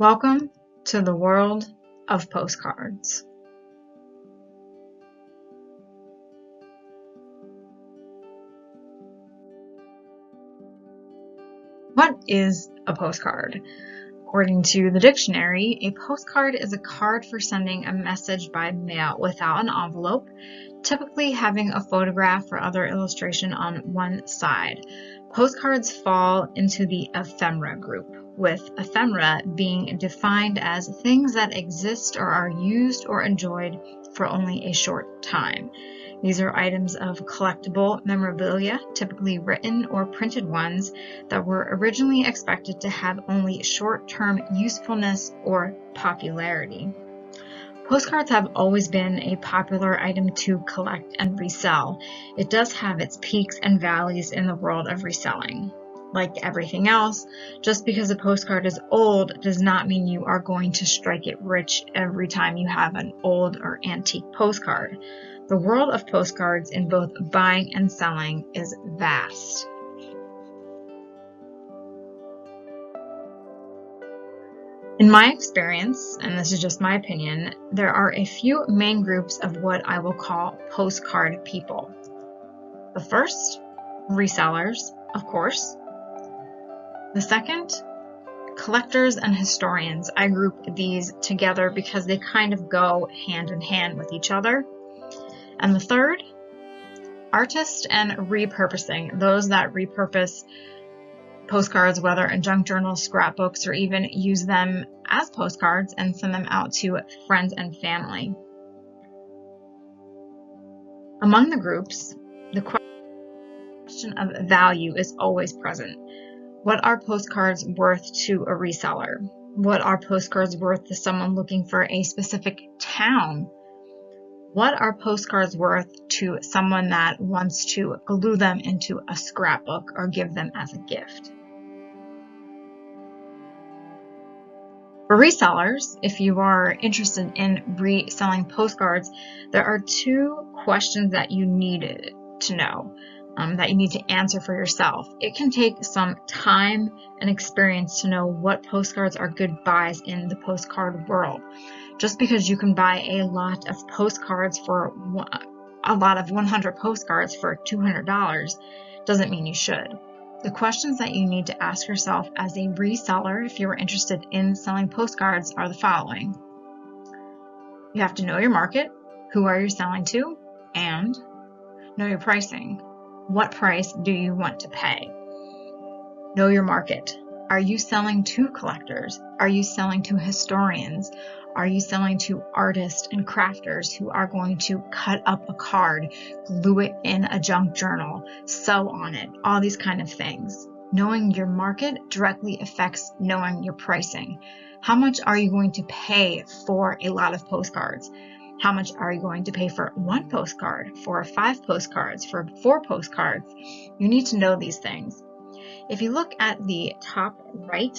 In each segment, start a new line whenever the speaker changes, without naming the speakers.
Welcome to the world of postcards. What is a postcard? According to the dictionary, a postcard is a card for sending a message by mail without an envelope, typically having a photograph or other illustration on one side. Postcards fall into the ephemera group, with ephemera being defined as things that exist or are used or enjoyed for only a short time. These are items of collectible memorabilia, typically written or printed ones, that were originally expected to have only short-term usefulness or popularity. Postcards have always been a popular item to collect and resell. It does have its peaks and valleys in the world of reselling. Like everything else, just because a postcard is old does not mean you are going to strike it rich every time you have an old or antique postcard. The world of postcards in both buying and selling is vast. In my experience, and this is just my opinion, there are a few main groups of what I will call postcard people. The first, resellers, of course. The second, collectors and historians. I group these together because they kind of go hand in hand with each other. And the third, artists and repurposing, those that repurpose postcards, whether in junk journals, scrapbooks, or even use them as postcards and send them out to friends and family. Among the groups, the question of value is always present. What are postcards worth to a reseller? What are postcards worth to someone looking for a specific town? What are postcards worth to someone that wants to glue them into a scrapbook or give them as a gift? For resellers, if you are interested in reselling postcards, there are two questions that you need to know, that you need to answer for yourself. It can take some time and experience to know what postcards are good buys in the postcard world. Just because you can buy a lot of postcards for a lot of 100 postcards for $200 doesn't mean you should. The questions that you need to ask yourself as a reseller, if you're interested in selling postcards, are the following. You have to know your market, who are you selling to, and know your pricing. What price do you want to pay? Know your market. Are you selling to collectors? Are you selling to historians? Are you selling to artists and crafters who are going to cut up a card, glue it in a junk journal, sew on it, all these kind of things? Knowing your market directly affects knowing your pricing. How much are you going to pay for a lot of postcards? How much are you going to pay for one postcard, for 5 postcards, for 4 postcards? You need to know these things. If you look at the top right,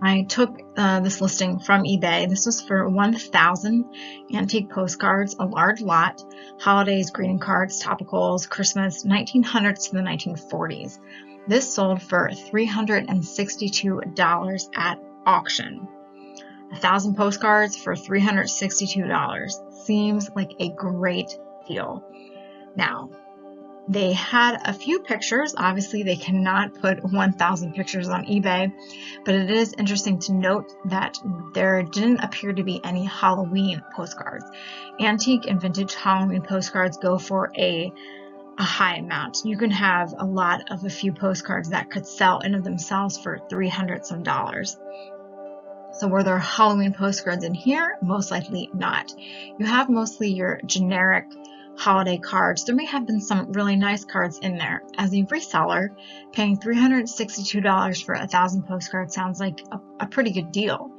I took this listing from eBay. This was for 1,000 antique postcards, a large lot, holidays, greeting cards, topicals, Christmas, 1900s to the 1940s. This sold for $362 at auction. 1,000 postcards for $362 seems like a great deal. Now, they had a few pictures. Obviously, they cannot put 1,000 pictures on eBay, but it is interesting to note that there didn't appear to be any Halloween postcards. Antique and vintage Halloween postcards go for a high amount. You can have a lot of a few postcards that could sell in of themselves for $300 some. So were there Halloween postcards in here? Most likely not. You have mostly your generic holiday cards. There may have been some really nice cards in there. As a reseller, paying $362 for 1,000 postcards sounds like a pretty good deal.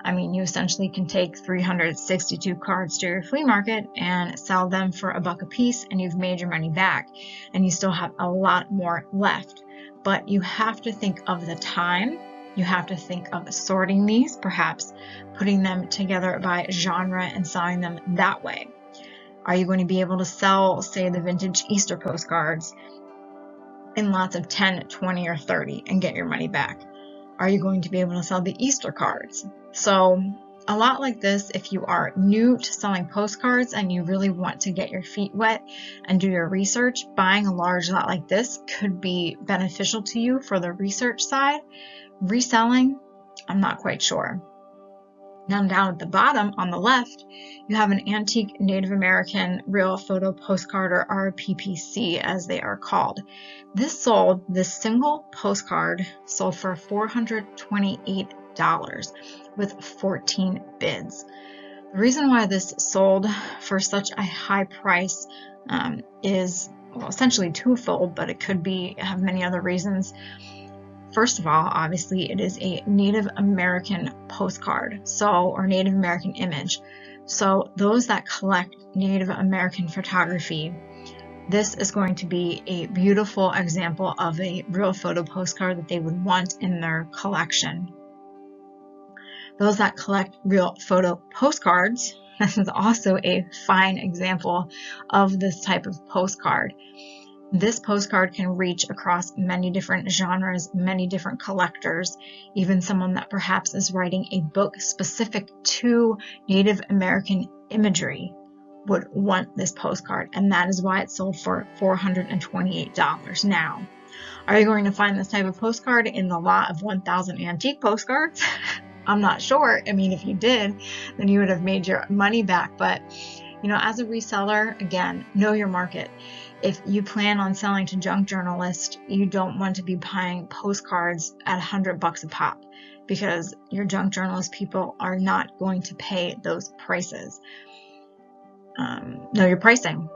I mean, you essentially can take 362 cards to your flea market and sell them for $1 a piece, and you've made your money back, and you still have a lot more left. But you have to think of the time. You have to think of sorting these, perhaps putting them together by genre and selling them that way. Are you going to be able to sell, say, the vintage Easter postcards in lots of 10, 20, or 30 and get your money back? Are you going to be able to sell the Easter cards? So a lot like this, if you are new to selling postcards and you really want to get your feet wet and do your research, buying a large lot like this could be beneficial to you for the research side. Reselling, I'm not quite sure. Now down at the bottom on the left, you have an antique Native American real photo postcard, or RPPC as they are called. This single postcard sold for $428 with 14 bids. The reason why this sold for such a high price is, well, essentially twofold, but it could have many other reasons. First of all, obviously, it is a Native American postcard, or Native American image. So those that collect Native American photography, this is going to be a beautiful example of a real photo postcard that they would want in their collection. Those that collect real photo postcards, this is also a fine example of this type of postcard. This postcard can reach across many different genres, many different collectors, even someone that perhaps is writing a book specific to Native American imagery would want this postcard, and that is why it sold for $428. Now, are you going to find this type of postcard in the lot of 1,000 antique postcards? I'm not sure. I mean, if you did, then you would have made your money back. But, as a reseller, again, know your market. If you plan on selling to junk journalists, you don't want to be buying postcards at $100 a pop, because your junk journalist people are not going to pay those prices. Know your pricing.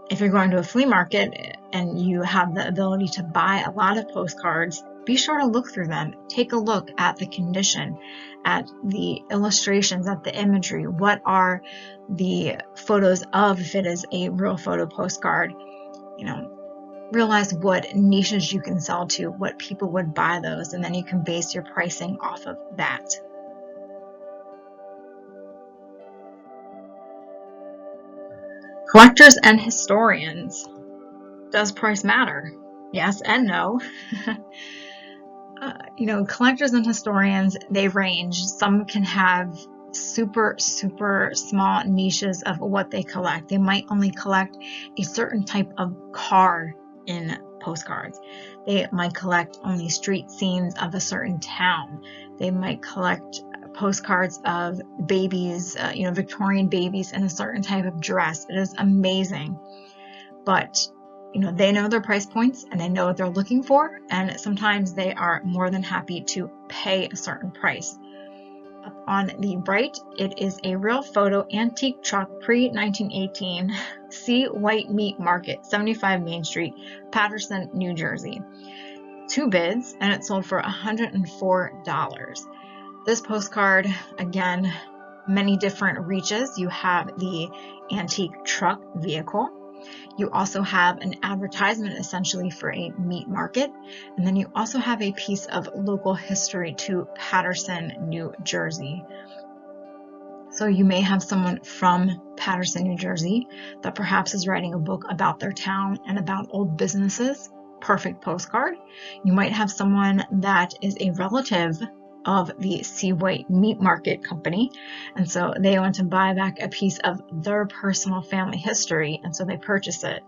If you're going to a flea market and you have the ability to buy a lot of postcards, be sure to look through them. Take a look at the condition, at the illustrations, at the imagery. What are the photos of, if it is a real photo postcard? Realize what niches you can sell to, what people would buy those, and then you can base your pricing off of that. Collectors and historians. Does price matter? Yes and no. Collectors and historians, they range. Some can have super small niches of what they collect. They might only collect a certain type of car in postcards. They might collect only street scenes of a certain town. They might collect postcards of babies, Victorian babies in a certain type of dress. It is amazing. But they know their price points and they know what they're looking for, and sometimes they are more than happy to pay a certain price. Up on the right, it is a real photo antique truck pre-1918 C White Meat Market, 75 Main Street, Paterson, New Jersey. 2 bids, and it sold for $104. This postcard, again, many different reaches. You have the antique truck vehicle. You also have an advertisement essentially for a meat market. And then you also have a piece of local history to Paterson, New Jersey. So you may have someone from Paterson, New Jersey that perhaps is writing a book about their town and about old businesses. Perfect postcard. You might have someone that is a relative of the C White Meat Market Company, and so they want to buy back a piece of their personal family history, and so they purchase it.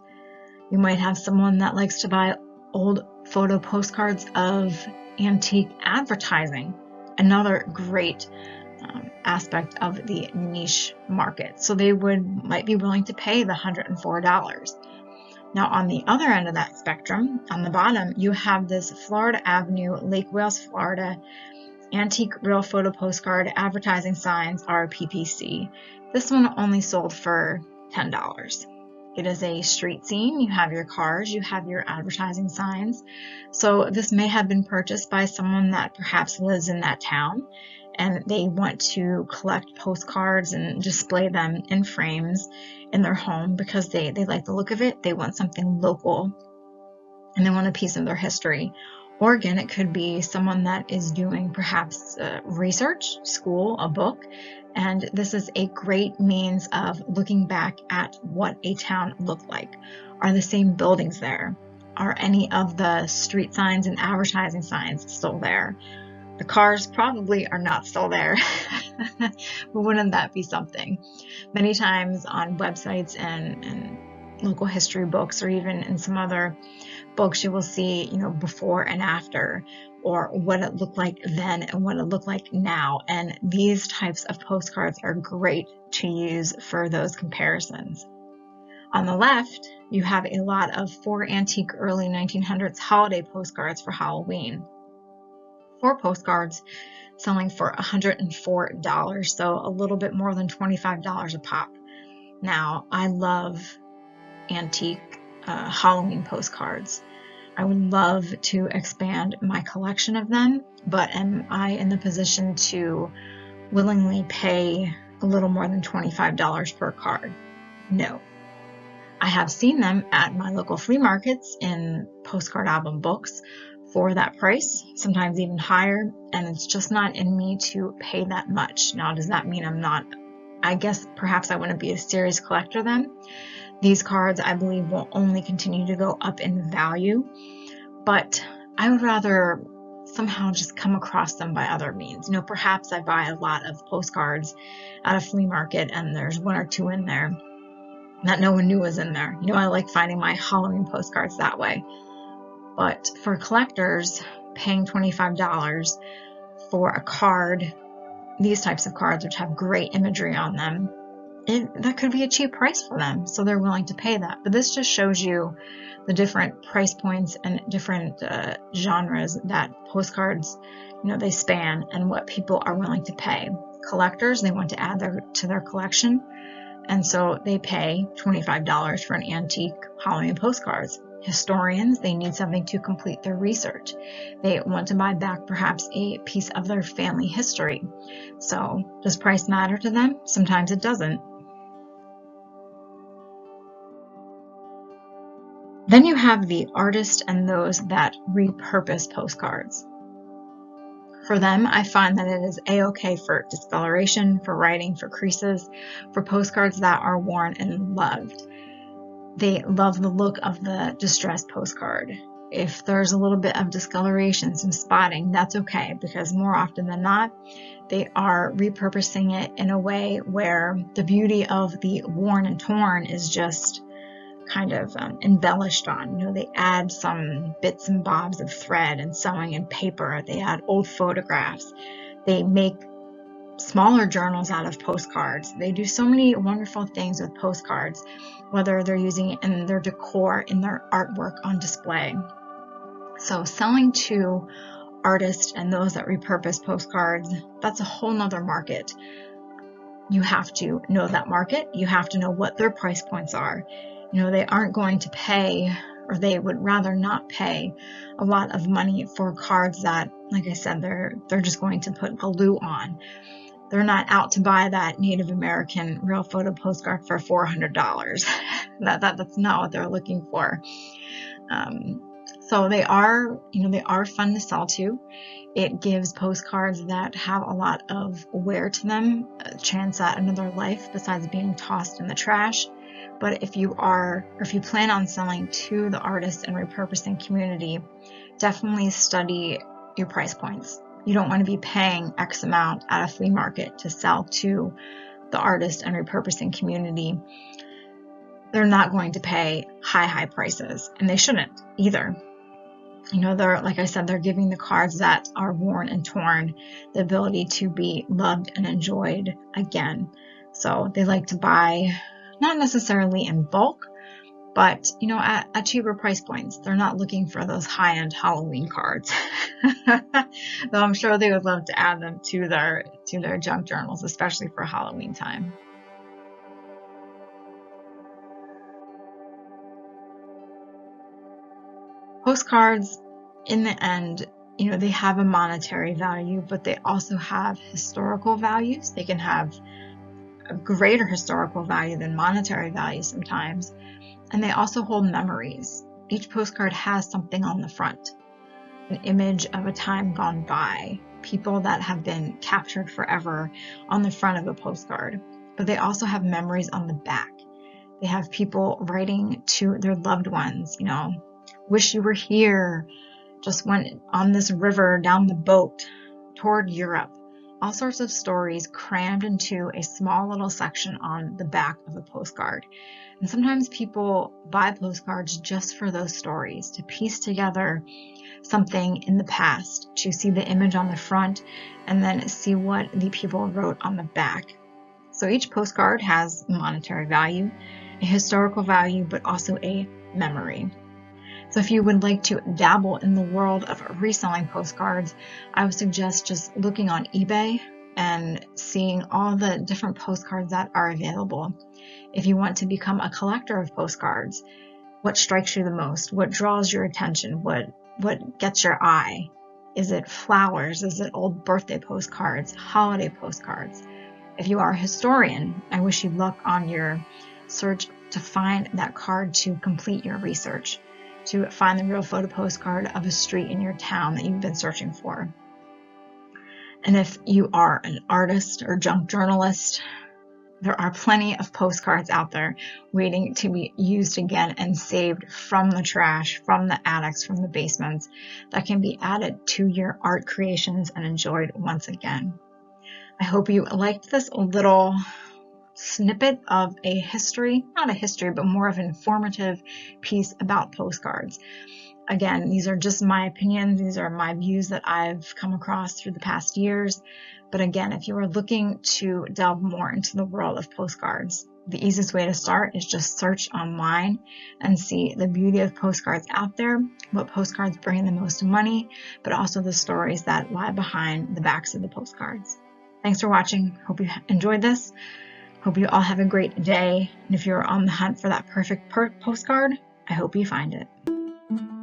You might have someone that likes to buy old photo postcards of antique advertising, another great aspect of the niche market. So they might be willing to pay the $104. Now on the other end of that spectrum, on the bottom, you have this Florida Avenue, Lake Wales, Florida, antique real photo postcard advertising signs, RPPC. This one only sold for $10. It is a street scene. You have your cars, you have your advertising signs. So this may have been purchased by someone that perhaps lives in that town, and they want to collect postcards and display them in frames in their home because they like the look of it. They want something local and they want a piece of their history. Or again, it could be someone that is doing perhaps research, school, a book, and this is a great means of looking back at what a town looked like. Are the same buildings there? Are any of the street signs and advertising signs still there? The cars probably are not still there. But wouldn't that be something? Many times on websites and local history books, or even in some other books, you will see, before and after, or what it looked like then and what it looked like now. And these types of postcards are great to use for those comparisons. On the left, you have a lot of 4 antique early 1900s holiday postcards for Halloween. 4 postcards selling for $104, so a little bit more than $25 a pop. Now, I love antique Halloween postcards. I would love to expand my collection of them, but am I in the position to willingly pay a little more than $25 per card? No. I have seen them at my local flea markets in postcard album books for that price, sometimes even higher, and it's just not in me to pay that much. Now, does that mean I guess perhaps I wouldn't be a serious collector then? These cards, I believe, will only continue to go up in value, but I would rather somehow just come across them by other means. Perhaps I buy a lot of postcards at a flea market and there's 1 or 2 in there that no one knew was in there. I like finding my Halloween postcards that way. But for collectors, paying $25 for a card, these types of cards, which have great imagery on them, that could be a cheap price for them, so they're willing to pay that. But this just shows you the different price points and different genres that postcards, they span, and what people are willing to pay. Collectors, they want to add to their collection, and so they pay $25 for an antique Halloween postcards. Historians, they need something to complete their research. They want to buy back perhaps a piece of their family history. So does price matter to them? Sometimes it doesn't. Then you have the artist and those that repurpose postcards. For them, I find that it is a-okay for discoloration, for writing, for creases, for postcards that are worn and loved. They love the look of the distressed postcard. If there's a little bit of discoloration, some spotting, that's okay, because more often than not, they are repurposing it in a way where the beauty of the worn and torn is just kind of embellished on. They add some bits and bobs of thread and sewing and paper. They add old photographs. They make smaller journals out of postcards. They do so many wonderful things with postcards, whether they're using it in their decor, in their artwork on display. So selling to artists and those that repurpose postcards, that's a whole nother market. You have to know that market. You have to know what their price points are. They aren't going to pay, or they would rather not pay a lot of money for cards that, like I said, they're just going to put glue on. They're not out to buy that Native American real photo postcard for $400. That's not what they're looking for. So they are fun to sell to. It gives postcards that have a lot of wear to them a chance at another life besides being tossed in the trash. But if you plan on selling to the artist and repurposing community, definitely study your price points. You don't want to be paying X amount at a flea market to sell to the artist and repurposing community. They're not going to pay high prices, and they shouldn't either. Like I said, they're giving the cards that are worn and torn the ability to be loved and enjoyed again. So they like to buy, not necessarily in bulk, but at cheaper price points. They're not looking for those high-end Halloween cards. Though I'm sure they would love to add them to their junk journals, especially for Halloween time. Postcards, in the end, they have a monetary value, but they also have historical values. They can have a greater historical value than monetary value sometimes. And they also hold memories. Each postcard has something on the front, an image of a time gone by, people that have been captured forever on the front of a postcard. But they also have memories on the back. They have people writing to their loved ones, wish you were here, just went on this river down the boat, toward Europe. All sorts of stories crammed into a small little section on the back of a postcard. And sometimes people buy postcards just for those stories, to piece together something in the past, to see the image on the front and then see what the people wrote on the back. So each postcard has monetary value, a historical value, but also a memory. So if you would like to dabble in the world of reselling postcards, I would suggest just looking on eBay and seeing all the different postcards that are available. If you want to become a collector of postcards, what strikes you the most? What draws your attention? What gets your eye? Is it flowers? Is it old birthday postcards, holiday postcards? If you are a historian, I wish you luck on your search to find that card to complete your research, to find the real photo postcard of a street in your town that you've been searching for. And if you are an artist or junk journalist, there are plenty of postcards out there waiting to be used again and saved from the trash, from the attics, from the basements, that can be added to your art creations and enjoyed once again. I hope you liked this little snippet of a history, not a history, but more of an informative piece about postcards. Again, these are just my opinions. These are my views that I've come across through the past years. But again, if you are looking to delve more into the world of postcards, the easiest way to start is just search online and see the beauty of postcards out there, what postcards bring the most money, but also the stories that lie behind the backs of the postcards. Thanks for watching. Hope you enjoyed this. Hope you all have a great day. And if you're on the hunt for that perfect postcard, I hope you find it.